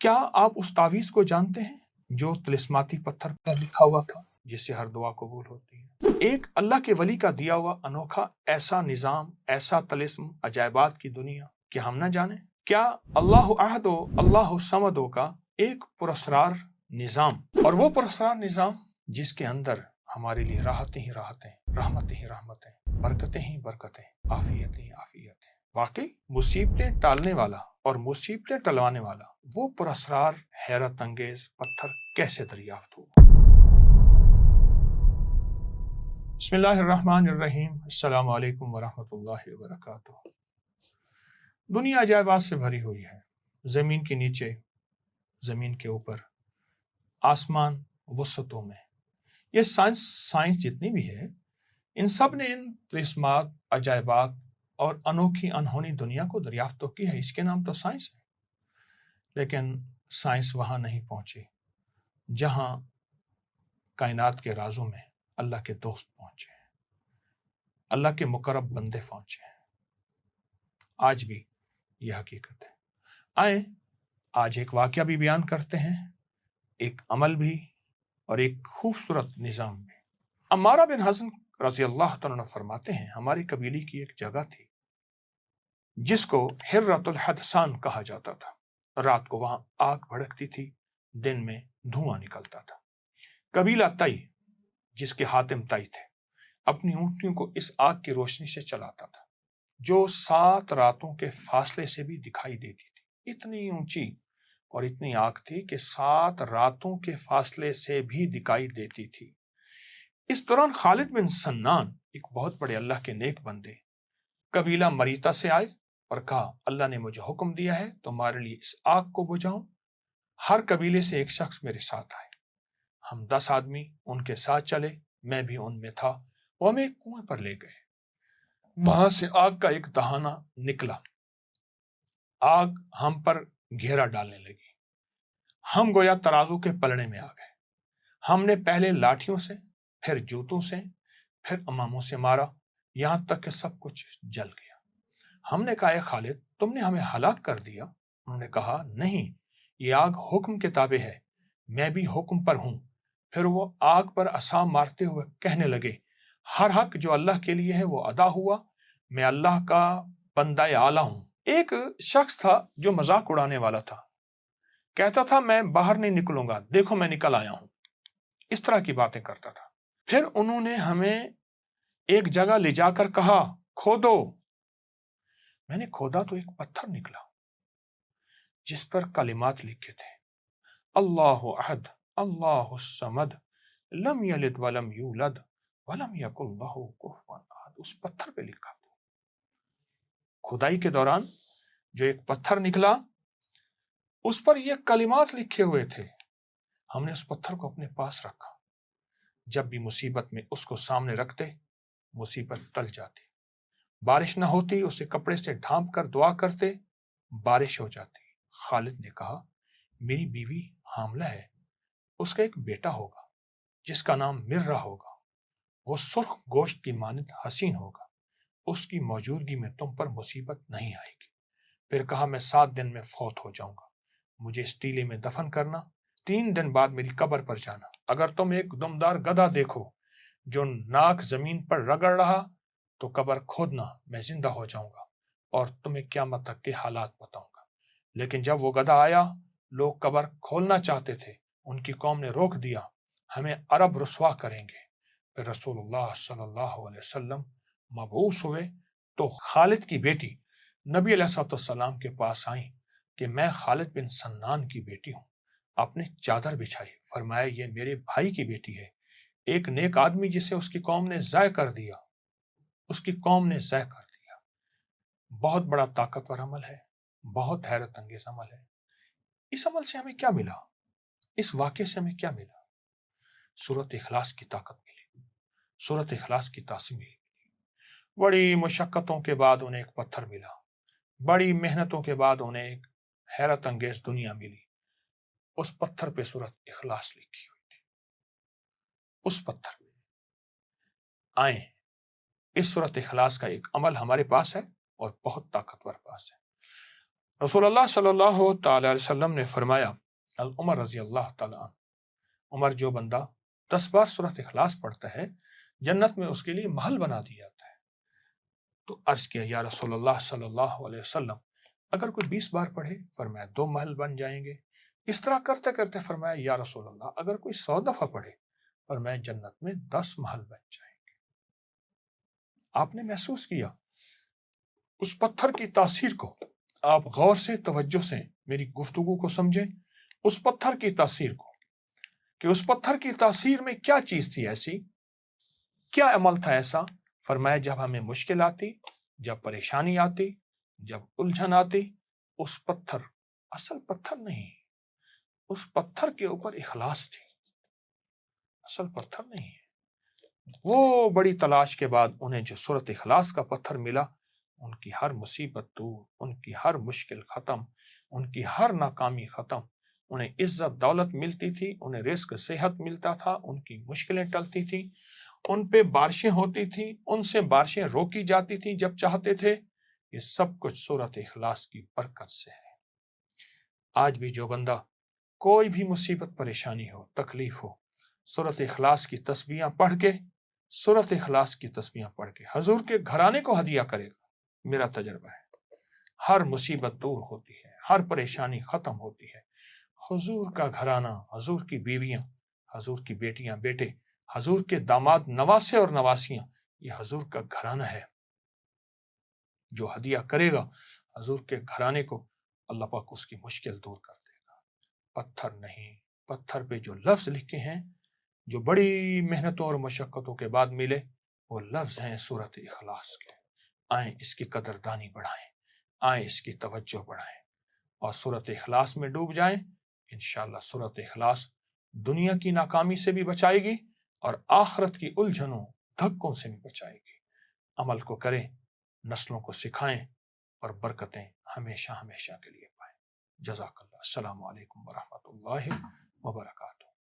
کیا آپ اس تعویذ کو جانتے ہیں جو طلسماتی پتھر پر لکھا ہوا تھا جس سے ہر دعا قبول ہوتی ہے؟ ایک اللہ کے ولی کا دیا ہوا انوکھا ایسا نظام، ایسا طلسم، عجائبات کی دنیا کہ ہم نہ جانیں؟ کیا اللہ احد و اللہ صمد کا ایک پراسرار نظام، اور وہ پراسرار نظام جس کے اندر ہمارے لیے راحتیں ہی راحتیں، رحمتیں ہی رحمتیں، برکتیں ہی برکتیں، عافیتیں ہی عافیتیں، واقعی مصیبتیں ٹالنے والا اور مصیبتیں ٹلوانے والا وہ پراسرار حیرت انگیز پتھر کیسے دریافت ہوا؟ بسم اللہ الرحمن الرحیم، السلام علیکم ورحمۃ اللہ وبرکاتہ۔ دنیا عجائبات سے بھری ہوئی ہے، زمین کے نیچے، زمین کے اوپر، آسمان وسطوں میں۔ یہ سائنس جتنی بھی ہے، ان سب نے ان طلسمات، عجائبات اور انوکھی انہونی دنیا کو دریافت تو کی ہے، اس کے نام تو سائنس ہے۔ لیکن سائنس وہاں نہیں پہنچی جہاں کائنات کے رازوں میں اللہ کے دوست پہنچے ہیں، اللہ کے مقرب بندے پہنچے ہیں۔ آج بھی یہ حقیقت ہے۔ آئیں آج ایک واقعہ بھی بیان کرتے ہیں، ایک عمل بھی اور ایک خوبصورت نظام بھی۔ عمارہ بن حزن رضی اللہ تعالیٰ فرماتے ہیں، ہماری قبیلے کی ایک جگہ تھی جس کو حرۃ الحدثان کہا جاتا تھا۔ رات کو وہاں آگ بھڑکتی تھی، دن میں دھواں نکلتا تھا۔ قبیلہ تئی، جس کے حاتم تئی تھے، اپنی اونٹنیوں کو اس آگ کی روشنی سے چلاتا تھا جو 7 راتوں کے فاصلے سے بھی دکھائی دیتی تھی۔ اتنی اونچی اور اتنی آگ تھی کہ 7 راتوں کے فاصلے سے بھی دکھائی دیتی تھی۔ اس دوران خالد بن سنان، ایک بہت بڑے اللہ کے نیک بندے، قبیلہ مریتا سے آئے اور کہا، اللہ نے مجھے حکم دیا ہے تمہارے لیے اس آگ کو بجھاؤں۔ ہر قبیلے سے ایک شخص میرے ساتھ آئے۔ ہم 10 آدمی ان کے ساتھ چلے، میں بھی ان میں تھا۔ وہ ہمیں ایک کنویں پر لے گئے، وہاں سے آگ کا ایک دہانہ نکلا۔ آگ ہم پر گھیرا ڈالنے لگی، ہم گویا ترازو کے پلڑے میں آ گئے۔ ہم نے پہلے لاٹھیوں سے، پھر جوتوں سے، پھر اماموں سے مارا، یہاں تک کہ سب کچھ جل گیا۔ ہم نے کہا، اے خالد، تم نے ہمیں ہلاک کر دیا۔ انہوں نے کہا، نہیں، یہ آگ حکم کے تابع ہے، میں بھی حکم پر ہوں۔ پھر وہ آگ پر عصا مارتے ہوئے کہنے لگے، ہر حق جو اللہ کے لیے ہے وہ ادا ہوا، میں اللہ کا بندہ اعلیٰ ہوں۔ ایک شخص تھا جو مذاق اڑانے والا تھا، کہتا تھا میں باہر نہیں نکلوں گا، دیکھو میں نکل آیا ہوں، اس طرح کی باتیں کرتا تھا۔ پھر انہوں نے ہمیں ایک جگہ لے جا کر کہا، کھودو۔ میں نے کھودا تو ایک پتھر نکلا جس پر کلمات لکھے تھے، اللہ احد، اللہ الصمد، لم یلد ولم یولد ولم یکن لہ کفوا احد۔ اس پتھر پہ لکھا تھا۔ کھدائی کے دوران جو ایک پتھر نکلا، اس پر یہ کلمات لکھے ہوئے تھے۔ ہم نے اس پتھر کو اپنے پاس رکھا، جب بھی مصیبت میں اس کو سامنے رکھتے، مصیبت ٹل جاتی۔ بارش نہ ہوتی، اسے کپڑے سے ڈھانپ کر دعا کرتے، بارش ہو جاتی۔ خالد نے کہا، میری بیوی حاملہ ہے، اس کا ایک بیٹا ہوگا جس کا نام مرہ ہوگا، وہ سرخ گوشت کی مانند حسین ہوگا، اس کی موجودگی میں تم پر مصیبت نہیں آئے گی۔ پھر کہا، میں 7 دن میں فوت ہو جاؤں گا، مجھے اس ٹیلے میں دفن کرنا، 3 دن بعد میری قبر پر جانا۔ اگر تم ایک دمدار گدھا دیکھو جو ناک زمین پر رگڑ رہا تو قبر کھودنا، میں زندہ ہو جاؤں گا اور تمہیں قیامت تک کے حالات بتاؤں گا۔ لیکن جب وہ گدھا آیا، لوگ قبر کھولنا چاہتے تھے، ان کی قوم نے روک دیا، ہمیں عرب رسوا کریں گے۔ پھر رسول اللہ صلی اللہ علیہ وسلم مبعوث ہوئے تو خالد کی بیٹی نبی علیہ السلام کے پاس آئیں کہ میں خالد بن سنان کی بیٹی ہوں۔ آپ نے چادر بچھائی، فرمایا، یہ میرے بھائی کی بیٹی ہے، ایک نیک آدمی جسے اس کی قوم نے ضائع کر دیا، اس کی قوم نے ضائع کر دیا۔ بہت بڑا طاقتور عمل ہے، بہت حیرت انگیز عمل ہے۔ اس عمل سے ہمیں کیا ملا؟ اس واقعے سے ہمیں کیا ملا؟ سورۃ اخلاص کی طاقت ملی، سورۃ اخلاص کی تاثیر ملی۔ بڑی مشقتوں کے بعد انہیں ایک پتھر ملا، بڑی محنتوں کے بعد انہیں ایک حیرت انگیز دنیا ملی۔ اس پتھر پہ سورۃ اخلاص لکھی ہوئی تھی، اس پتھر پہ۔ آئیں، اس سورۃ اخلاص کا ایک عمل ہمارے پاس ہے اور بہت طاقتور پاس ہے۔ رسول اللہ صلی اللہ تعالی علیہ وسلم نے فرمایا، عمر رضی اللہ تعالیٰ عنہ، عمر جو بندہ 10 بار سورۃ اخلاص پڑھتا ہے جنت میں اس کے لیے محل بنا دیا جاتا ہے۔ تو عرض کیا یا رسول اللہ صلی اللہ علیہ وسلم، اگر کوئی 20 بار پڑھے؟ فرمایا 2 محل بن جائیں گے۔ اس طرح کرتے کرتے فرمایا یا رسول اللہ، اگر کوئی 100 دفعہ پڑھے؟ فرمایا جنت میں 10 محل بن جائیں گے۔ آپ نے محسوس کیا اس پتھر کی تاثیر کو؟ آپ غور سے توجہ سے میری گفتگو کو سمجھیں، اس پتھر کی تاثیر کو، کہ اس پتھر کی تاثیر میں کیا چیز تھی ایسی، کیا عمل تھا ایسا۔ فرمایا جب ہمیں مشکل آتی، جب پریشانی آتی، جب الجھن آتی، اس پتھر، اصل پتھر نہیں، اس پتھر کے اوپر اخلاص تھی، اصل پتھر نہیں ہے۔ وہ بڑی تلاش کے بعد انہیں جو سورۃ اخلاص کا پتھر ملا، ان کی ہر مصیبت دور، ان کی ہر مشکل ختم، ان کی ہر ناکامی ختم، انہیں عزت دولت ملتی تھی، انہیں رزق صحت ملتا تھا، ان کی مشکلیں ٹلتی تھیں، ان پہ بارشیں ہوتی تھیں، ان سے بارشیں روکی جاتی تھیں جب چاہتے تھے۔ یہ سب کچھ سورۃ اخلاص کی برکت سے ہے۔ آج بھی جو بندہ کوئی بھی مصیبت پریشانی ہو، تکلیف ہو، سورۃ اخلاص کی تسبیحاں پڑھ کے، سورۃ اخلاص کی تسبیحاں پڑھ کے حضور کے گھرانے کو ہدیہ کرے گا، میرا تجربہ ہے، ہر مصیبت دور ہوتی ہے، ہر پریشانی ختم ہوتی ہے۔ حضور کا گھرانہ، حضور کی بیویاں، حضور کی بیٹیاں بیٹے، حضور کے داماد نواسے اور نواسیاں، یہ حضور کا گھرانہ ہے۔ جو ہدیہ کرے گا حضور کے گھرانے کو، اللہ پاک اس کی مشکل دور کر دے گا۔ پتھر نہیں، پتھر پہ جو لفظ لکھے ہیں، جو بڑی محنتوں اور مشقتوں کے بعد ملے، وہ لفظ ہیں سورۃ اخلاص کے۔ آئیں اس کی قدردانی بڑھائیں، آئیں اس کی توجہ بڑھائیں اور سورۃ اخلاص میں ڈوب جائیں۔ انشاءاللہ سورۃ اخلاص دنیا کی ناکامی سے بھی بچائے گی اور آخرت کی الجھنوں، دھکوں سے بھی بچائے گی۔ عمل کو کریں، نسلوں کو سکھائیں اور برکتیں ہمیشہ ہمیشہ کے لیے پائیں۔ جزاک اللہ۔ السلام علیکم ورحمۃ اللہ وبرکاتہ۔